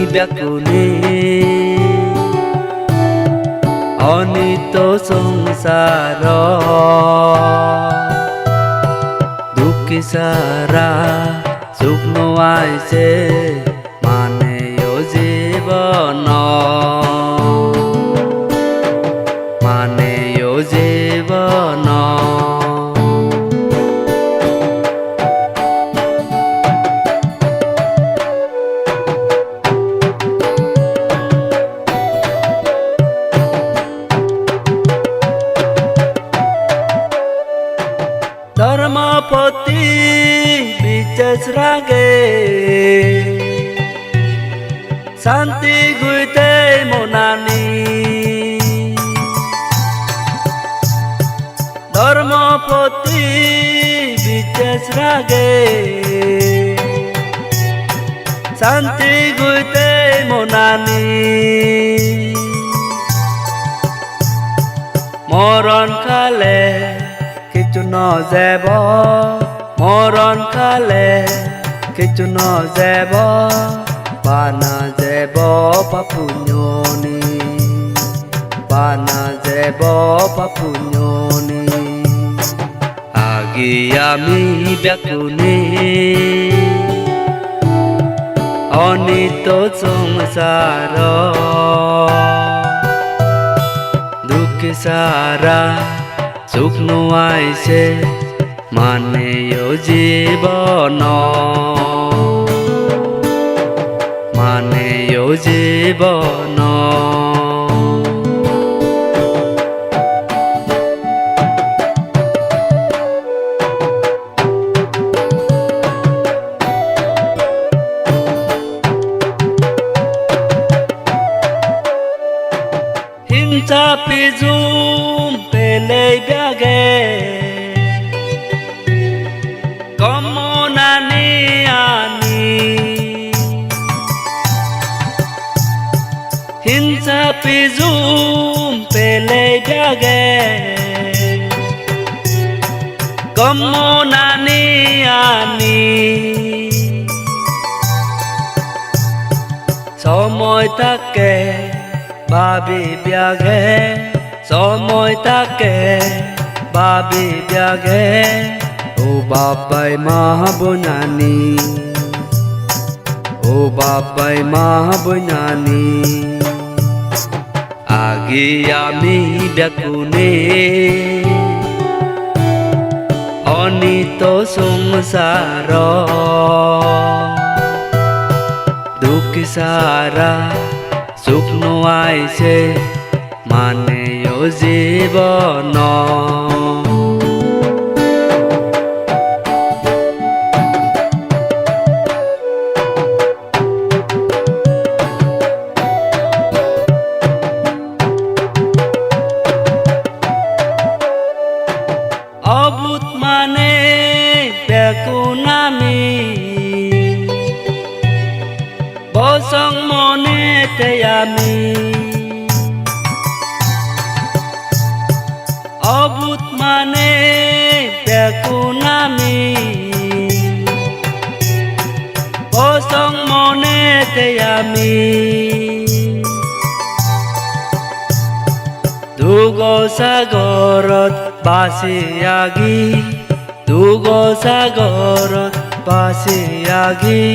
ব্যাকুলে অনিত সংসার দুঃখী সারা সুখ নোয়াইছে মানে জীবন মানে জীবন ধর্মপতি বিচেষ রাগে শান্তি গুইতে মনানি ধর্মপতি বিচেষ রাগে শান্তি গুইতে মনানি মরণ কালে কিছু নযাব মরণ কালে কিছু নযাব পানা যাব পাপুণ্যনি পানা যাব পাপুণ্যনি আগি আমি ব্যাকুলে অনিত সংসার দুঃখ সারা সুখ নোয়াইছে মানে জীবন মানে জীবন হিংসা পিজুম পেলে ব্যাগে কমনানি আনি হিংসা পিজুম পেলে ব্যাগে কমনানি আনি সময় থাকে ভাবি ব্যাগে সময় থাকে ভাবি ব্যাগে ও বাবাই মা বনানি ও বাবাই মা বনানি আগি আমি ব্যাকুলে অনিত সংসার দুঃখ সারা সুখ নোয়াইছে মানে জীবন অভূত মানে বেকুনামি বসং মনেতে আমি অভূত মানে বেকুনামি বসং মনেতে আমি দুগ সাগরত বাসি আগি দুগ সাগরত বাসি আগি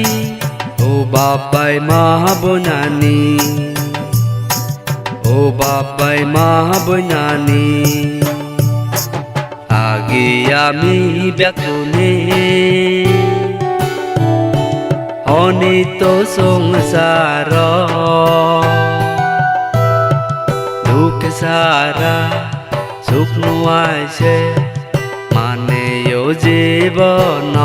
ও বাবাই মা বনানি ও বাবাই মা বনানি আগি আমি ব্যাকুলে অনিত সংসার দুঃখ সারা সুখ নোয়াইছে মানে জীবন